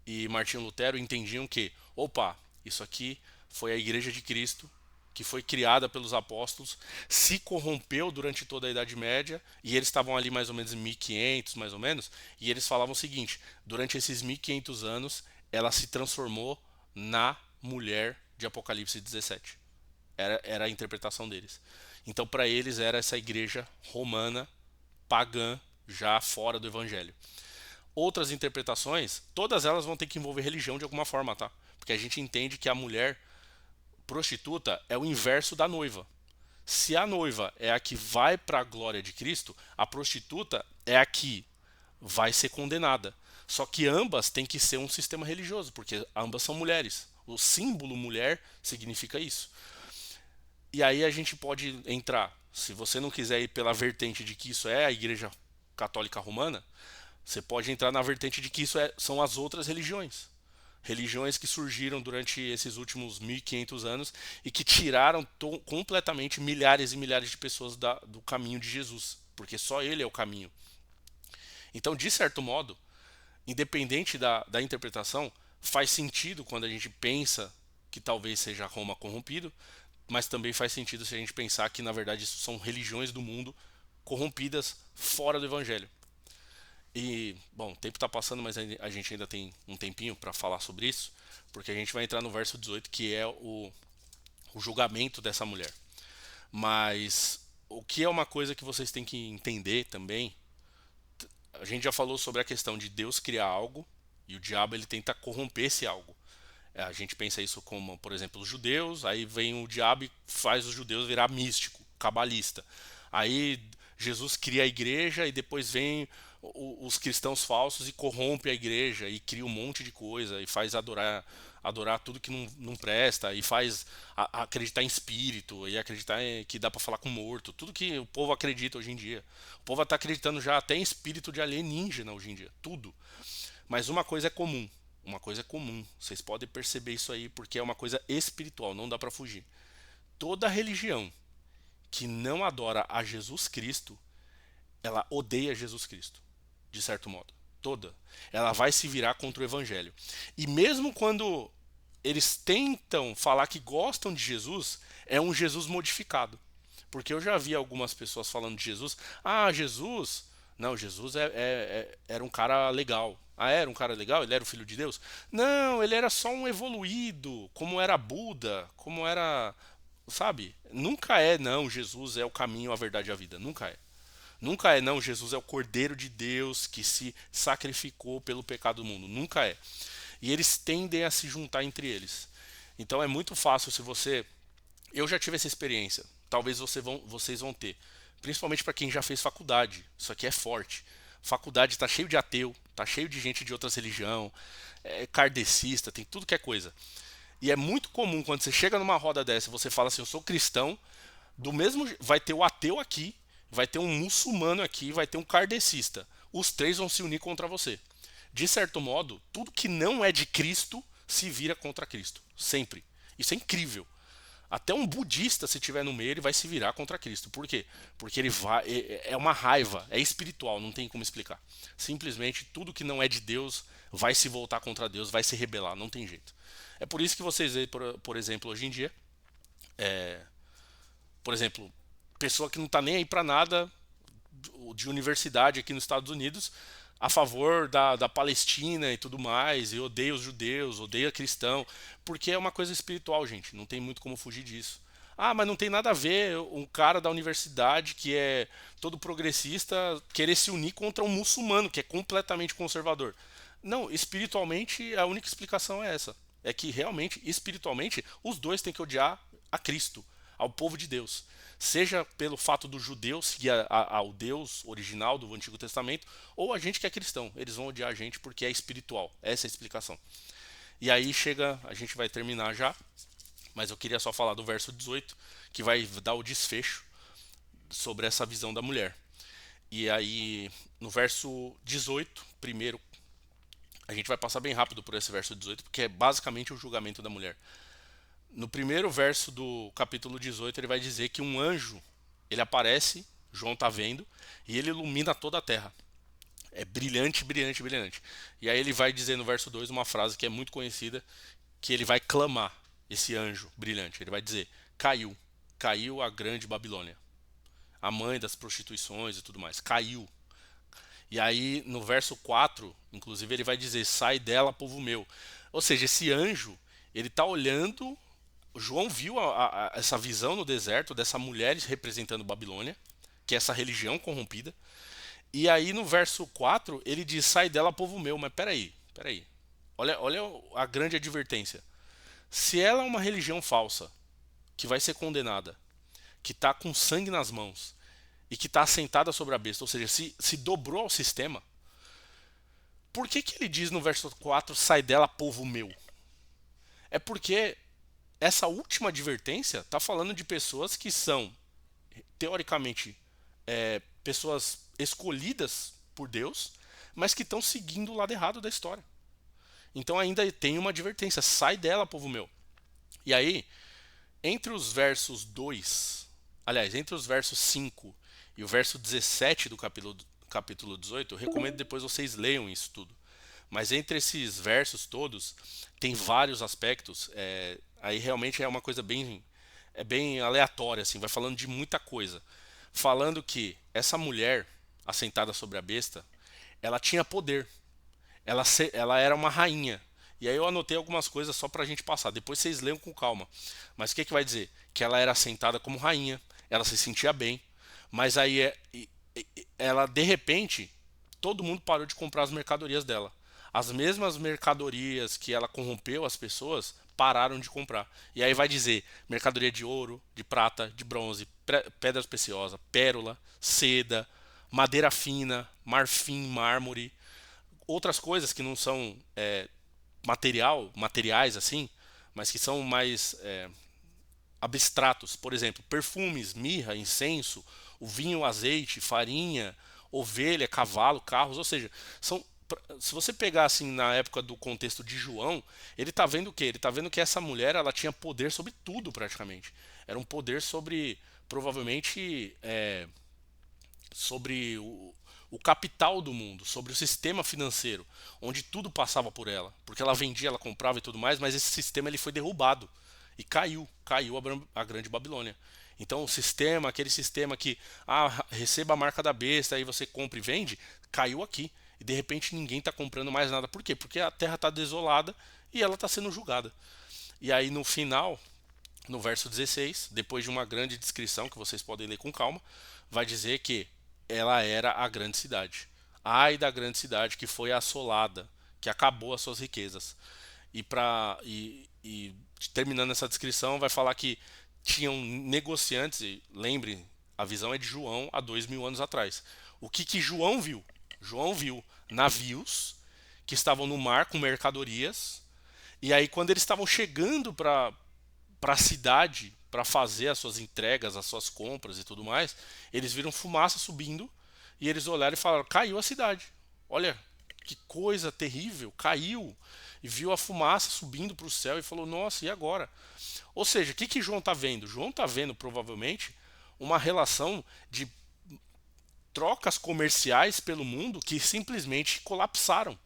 e Martinho Lutero entendiam que, opa, isso aqui foi a Igreja de Cristo, que foi criada pelos apóstolos, se corrompeu durante toda a Idade Média, e eles estavam ali mais ou menos em 1500, mais ou menos, e eles falavam o seguinte: durante esses 1500 anos, ela se transformou na mulher de Apocalipse 17. Era a interpretação deles. Então, para eles, era essa igreja romana, pagã, já fora do evangelho. Outras interpretações, todas elas vão ter que envolver religião de alguma forma, tá? Porque a gente entende que a mulher prostituta é o inverso da noiva. Se a noiva é a que vai para a glória de Cristo, a prostituta é a que vai ser condenada. Só que ambas têm que ser um sistema religioso, porque ambas são mulheres. O símbolo mulher significa isso. E aí a gente pode entrar, se você não quiser ir pela vertente de que isso é a Igreja Católica Romana, você pode entrar na vertente de que isso são as outras religiões. Religiões que surgiram durante esses últimos 1500 anos e que tiraram completamente milhares e milhares de pessoas do caminho de Jesus, porque só ele é o caminho. Então, de certo modo, independente da interpretação, faz sentido quando a gente pensa que talvez seja Roma corrompido, mas também faz sentido se a gente pensar que, na verdade, isso são religiões do mundo corrompidas fora do Evangelho. E, bom, o tempo está passando, mas a gente ainda tem um tempinho para falar sobre isso, porque a gente vai entrar no verso 18, que é o julgamento dessa mulher. Mas o que é uma coisa que vocês têm que entender também, a gente já falou sobre a questão de Deus criar algo e o diabo ele tenta corromper esse algo. A gente pensa isso como, por exemplo, os judeus, aí vem o diabo e faz os judeus virar místico, cabalista. Aí Jesus cria a igreja e depois vem os cristãos falsos e corrompe a igreja e cria um monte de coisa e faz adorar tudo que não presta e faz acreditar em espírito e acreditar que dá para falar com morto, tudo que o povo acredita hoje em dia. O povo está acreditando já até em espírito de alienígena hoje em dia, tudo. Mas uma coisa é comum, vocês podem perceber isso aí porque é uma coisa espiritual, não dá para fugir. Toda religião que não adora a Jesus Cristo, ela odeia Jesus Cristo, de certo modo. Toda. Ela vai se virar contra o Evangelho. E mesmo quando eles tentam falar que gostam de Jesus, é um Jesus modificado. Porque eu já vi algumas pessoas falando de Jesus. Ah, Jesus... Não, Jesus era um cara legal. Ah, era um cara legal? Ele era o filho de Deus? Não, ele era só um evoluído, como era Buda, como era... Sabe? Nunca é, não, Jesus é o caminho, a verdade e a vida. Nunca é. Nunca é, não, Jesus é o Cordeiro de Deus que se sacrificou pelo pecado do mundo. Nunca é. E eles tendem a se juntar entre eles. Então é muito fácil se você... Eu já tive essa experiência. Talvez vocês vão ter. Principalmente para quem já fez faculdade. Isso aqui é forte. Faculdade está cheio de ateu, está cheio de gente de outras religiões, kardecista, tem tudo que é coisa. E é muito comum quando você chega numa roda dessa, você fala assim, eu sou cristão, vai ter o ateu aqui, vai ter um muçulmano aqui, vai ter um kardecista. Os três vão se unir contra você. De certo modo, tudo que não é de Cristo se vira contra Cristo. Sempre. Isso é incrível. Até um budista, se tiver no meio, ele vai se virar contra Cristo. Por quê? Porque ele vai. É uma raiva, é espiritual, não tem como explicar. Simplesmente tudo que não é de Deus vai se voltar contra Deus, vai se rebelar, não tem jeito. É por isso que vocês veem, por exemplo, hoje em dia, por exemplo, pessoa que não está nem aí para nada de universidade aqui nos Estados Unidos, a favor da Palestina e tudo mais, e odeia os judeus, odeia cristão, porque é uma coisa espiritual, gente, não tem muito como fugir disso. Ah, mas não tem nada a ver um cara da universidade que é todo progressista querer se unir contra um muçulmano que é completamente conservador. Não, espiritualmente a única explicação é essa. É que realmente, espiritualmente, os dois têm que odiar a Cristo, ao povo de Deus. Seja pelo fato do judeu seguir ao Deus original do Antigo Testamento, ou a gente que é cristão. Eles vão odiar a gente porque é espiritual. Essa é a explicação. E aí chega, a gente vai terminar já, mas eu queria só falar do verso 18, que vai dar o desfecho sobre essa visão da mulher. E aí, no verso 18, primeiro, a gente vai passar bem rápido por esse verso 18, porque é basicamente o julgamento da mulher. No primeiro verso do capítulo 18, ele vai dizer que um anjo, ele aparece, João está vendo, e ele ilumina toda a terra. É brilhante, brilhante, brilhante. E aí ele vai dizer no verso 2 uma frase que é muito conhecida, que ele vai clamar, esse anjo brilhante. Ele vai dizer, caiu, caiu a grande Babilônia, a mãe das prostituições e tudo mais, caiu. E aí no verso 4, inclusive ele vai dizer, sai dela, povo meu. Ou seja, esse anjo, ele está olhando, João viu essa visão no deserto dessa mulher representando Babilônia, que é essa religião corrompida. E aí no verso 4 ele diz, sai dela, povo meu. Mas peraí, peraí. Olha a grande advertência. Se ela é uma religião falsa, que vai ser condenada, que está com sangue nas mãos e que está assentada sobre a besta, ou seja, se dobrou ao sistema, por que ele diz no verso 4, sai dela, povo meu? É porque essa última advertência está falando de pessoas que são, teoricamente, pessoas escolhidas por Deus, mas que estão seguindo o lado errado da história. Então ainda tem uma advertência, sai dela, povo meu. E aí, entre os versos 2, aliás, entre os versos 5 e o verso 17 do capítulo 18, eu recomendo depois vocês leiam isso tudo. Mas entre esses versos todos, tem vários aspectos, aí realmente é uma coisa bem aleatória, assim, vai falando de muita coisa. Falando que essa mulher, assentada sobre a besta, ela tinha poder. Ela era uma rainha. E aí eu anotei algumas coisas só pra gente passar. Depois vocês leiam com calma. Mas o que vai dizer? Que ela era assentada como rainha, ela se sentia bem. Mas aí ela, de repente, todo mundo parou de comprar as mercadorias dela. As mesmas mercadorias que ela corrompeu as pessoas pararam de comprar. E aí vai dizer mercadoria de ouro, de prata, de bronze, pedra preciosa, pérola, seda, madeira fina, marfim, mármore, outras coisas que não são materiais assim, mas que são mais abstratos. Por exemplo, perfumes, mirra, incenso, o vinho, o azeite, farinha, ovelha, cavalo, carros, ou seja, se você pegar assim na época do contexto de João, ele está vendo o quê? Ele está vendo que essa mulher ela tinha poder sobre tudo praticamente. Era um poder sobre, provavelmente, sobre o capital do mundo, sobre o sistema financeiro, onde tudo passava por ela, porque ela vendia, ela comprava e tudo mais, mas esse sistema ele foi derrubado e caiu a grande Babilônia. Então o sistema, aquele sistema que receba a marca da besta, aí você compra e vende, caiu aqui. E de repente ninguém está comprando mais nada. Por quê? Porque a terra está desolada e ela está sendo julgada. E aí no final, no verso 16, depois de uma grande descrição que vocês podem ler com calma, vai dizer que ela era a grande cidade. Ai da grande cidade que foi assolada, que acabou as suas riquezas. E terminando essa descrição, vai falar que tinham negociantes, e lembre, a visão é de João há 2000 anos atrás. O que João viu? João viu navios que estavam no mar com mercadorias, e aí quando eles estavam chegando para a cidade para fazer as suas entregas, as suas compras e tudo mais, eles viram fumaça subindo e eles olharam e falaram, caiu a cidade. Olha, que coisa terrível, caiu. E viu a fumaça subindo para o céu e falou, nossa, e agora? Ou seja, o que João está vendo? João está vendo provavelmente uma relação de trocas comerciais pelo mundo que simplesmente colapsaram.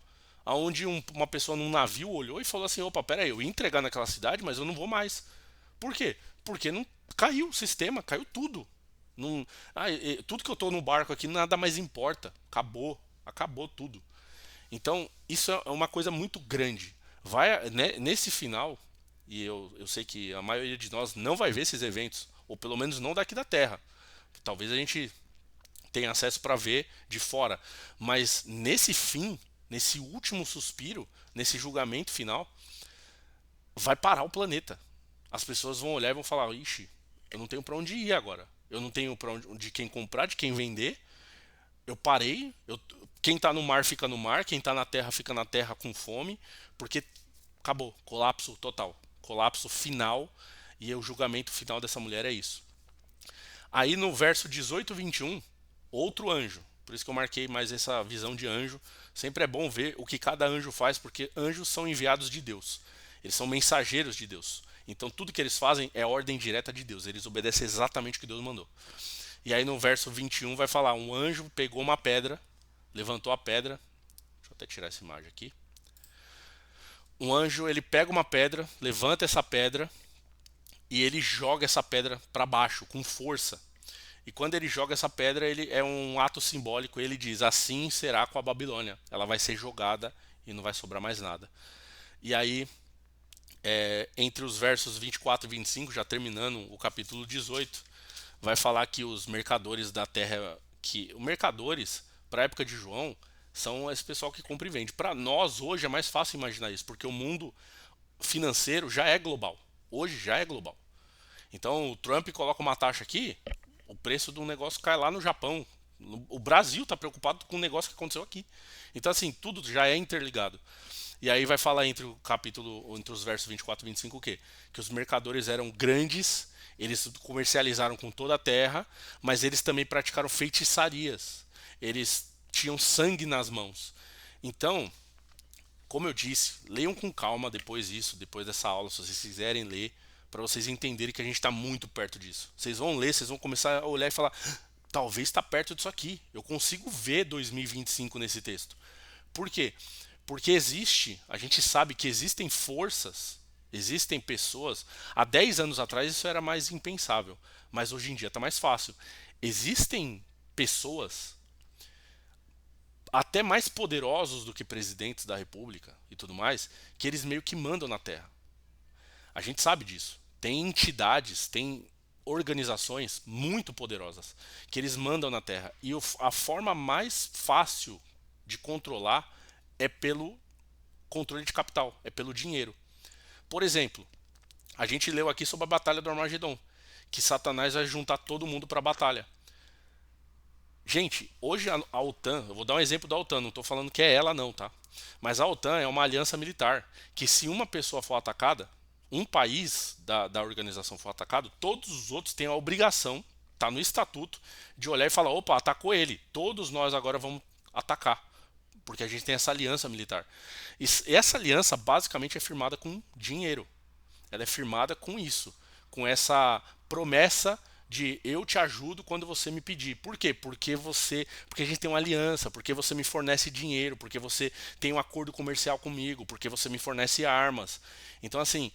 Onde uma pessoa num navio olhou e falou assim, opa, peraí, eu ia entregar naquela cidade, mas eu não vou mais. Por quê? Porque não caiu o sistema, caiu tudo. Não, tudo que eu estou no barco aqui nada mais importa. Acabou tudo. Então, isso é uma coisa muito grande. Nesse final, e eu sei que a maioria de nós não vai ver esses eventos, ou pelo menos não daqui da Terra. Talvez a gente tenha acesso para ver de fora, mas nesse fim, nesse último suspiro, nesse julgamento final, vai parar o planeta. As pessoas vão olhar e vão falar: ixi, eu não tenho para onde ir agora. Eu não tenho para onde de quem comprar, de quem vender. Eu parei. Quem tá no mar fica no mar, quem tá na terra fica na terra com fome, porque acabou, colapso total, colapso final, e o julgamento final dessa mulher é isso. Aí no verso 18 e 21, outro anjo. Por isso que eu marquei mais essa visão de anjo. Sempre é bom ver o que cada anjo faz, porque anjos são enviados de Deus. Eles são mensageiros de Deus. Então tudo que eles fazem é ordem direta de Deus. Eles obedecem exatamente o que Deus mandou. E aí no verso 21 vai falar: um anjo pegou uma pedra, levantou a pedra. Deixa eu até tirar essa imagem aqui. Um anjo, ele pega uma pedra, levanta essa pedra e ele joga essa pedra para baixo com força. E quando ele joga essa pedra, ele é um ato simbólico. Ele diz: assim será com a Babilônia. Ela vai ser jogada e não vai sobrar mais nada. E aí, entre os versos 24 e 25, já terminando o capítulo 18, vai falar que os mercadores da terra, que os mercadores para a época de João são esse pessoal que compra e vende. Para nós hoje é mais fácil imaginar isso, porque o mundo financeiro já é global. Hoje já é global. Então o Trump coloca uma taxa aqui, o preço do negócio cai lá no Japão. O Brasil está preocupado com o negócio que aconteceu aqui. Então assim, tudo já é interligado. E aí vai falar entre o capítulo, entre os versos 24 e 25 o quê? Que os mercadores eram grandes, eles comercializaram com toda a terra, mas eles também praticaram feitiçarias. Eles tinham sangue nas mãos. Então, como eu disse, leiam com calma depois disso, depois dessa aula, se vocês quiserem ler, para vocês entenderem que a gente está muito perto disso. Vocês vão ler, vocês vão começar a olhar e falar: talvez está perto disso aqui. Eu consigo ver 2025 nesse texto. Por quê? Porque a gente sabe que existem forças, existem pessoas. Há 10 anos atrás isso era mais impensável, mas hoje em dia está mais fácil. Existem pessoas até mais poderosos do que presidentes da república e tudo mais, que eles meio que mandam na terra. A gente sabe disso. Tem entidades, tem organizações muito poderosas que eles mandam na terra. E a forma mais fácil de controlar é pelo controle de capital, é pelo dinheiro. Por exemplo, a gente leu aqui sobre a batalha do Armagedon, que Satanás vai juntar todo mundo para a batalha. Gente, hoje a OTAN, eu vou dar um exemplo da OTAN, não estou falando que é ela não, tá? Mas a OTAN é uma aliança militar, que se uma pessoa for atacada, um país da organização for atacado, todos os outros têm a obrigação, tá no estatuto, de olhar e falar: opa, atacou ele, todos nós agora vamos atacar, porque a gente tem essa aliança militar. E essa aliança basicamente é firmada com dinheiro. Ela é firmada com isso, com essa promessa de eu te ajudo quando você me pedir. Por quê? Porque a gente tem uma aliança, porque você me fornece dinheiro, porque você tem um acordo comercial comigo, porque você me fornece armas. Então assim,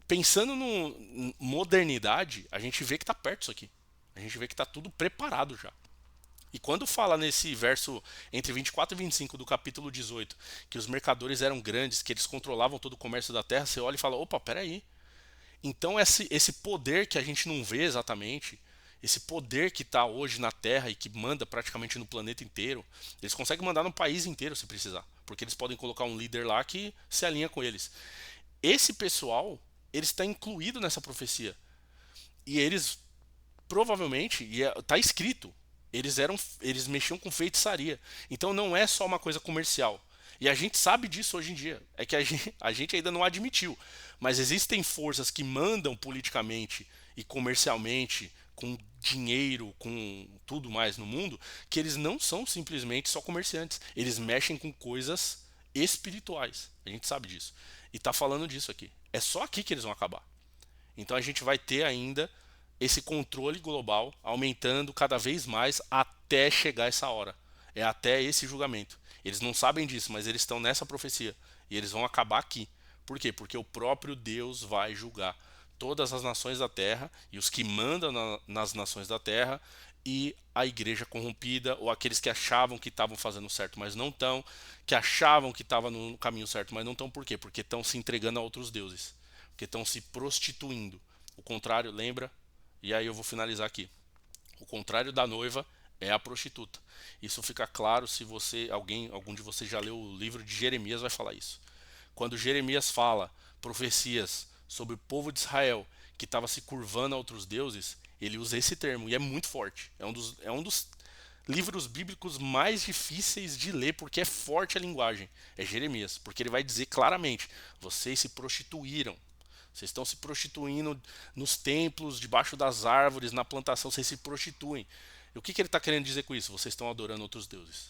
pensando no modernidade, a gente vê que está perto isso aqui. A gente vê que está tudo preparado já. E quando fala nesse verso entre 24 e 25 do capítulo 18, que os mercadores eram grandes, que eles controlavam todo o comércio da terra, você olha e fala: opa, peraí. Então esse poder que a gente não vê exatamente, esse poder que está hoje na Terra e que manda praticamente no planeta inteiro, eles conseguem mandar no país inteiro se precisar, porque eles podem colocar um líder lá que se alinha com eles. Esse pessoal, ele está incluído nessa profecia. E eles provavelmente, e está escrito, eles mexiam com feitiçaria. Então não é só uma coisa comercial. E a gente sabe disso hoje em dia. É que a gente ainda não admitiu. Mas existem forças que mandam politicamente e comercialmente, com dinheiro, com tudo mais no mundo, que eles não são simplesmente só comerciantes. Eles mexem com coisas espirituais. A gente sabe disso. E está falando disso aqui. É só aqui que eles vão acabar. Então a gente vai ter ainda esse controle global aumentando cada vez mais até chegar essa hora. É até esse julgamento. Eles não sabem disso, mas eles estão nessa profecia. E eles vão acabar aqui. Por quê? Porque o próprio Deus vai julgar todas as nações da terra e os que mandam nas nações da terra e a igreja corrompida, ou aqueles que achavam que estavam fazendo certo, mas não estão, que achavam que estavam no caminho certo, mas não estão. Por quê? Porque estão se entregando a outros deuses. que estão se prostituindo. O contrário, lembra? E aí eu vou finalizar aqui. O contrário da noiva é a prostituta. Isso fica claro se algum de vocês já leu o livro de Jeremias, vai falar isso. Quando Jeremias fala profecias sobre o povo de Israel que estava se curvando a outros deuses, ele usa esse termo e é muito forte. É um dos livros bíblicos mais difíceis de ler porque é forte a linguagem. É Jeremias, porque ele vai dizer claramente: vocês se prostituíram. Vocês estão se prostituindo nos templos, debaixo das árvores, na plantação, vocês se prostituem. E o que ele está querendo dizer com isso? Vocês estão adorando outros deuses.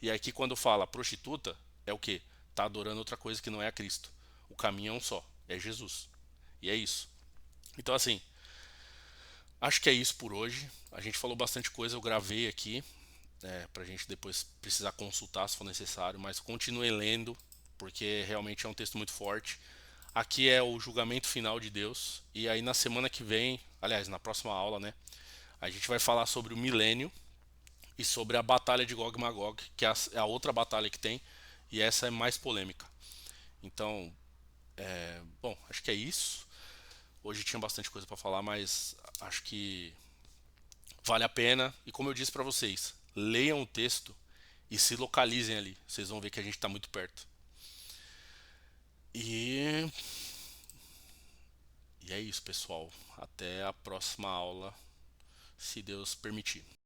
E aqui quando fala prostituta, é o que? Está adorando outra coisa que não é a Cristo. O caminho é um só, é Jesus. E é isso. Então assim, acho que é isso por hoje. A gente falou bastante coisa, eu gravei aqui, pra gente depois precisar consultar se for necessário, mas continue lendo, porque realmente é um texto muito forte. Aqui é o julgamento final de Deus, e aí na semana que vem, aliás, na próxima aula, né, a gente vai falar sobre o milênio e sobre a batalha de Gog e Magog, que é a outra batalha que tem, e essa é mais polêmica. Então, bom, acho que é isso. Hoje tinha bastante coisa para falar, mas acho que vale a pena. E como eu disse para vocês, leiam o texto e se localizem ali. Vocês vão ver que a gente está muito perto. E é isso, pessoal. Até a próxima aula, se Deus permitir.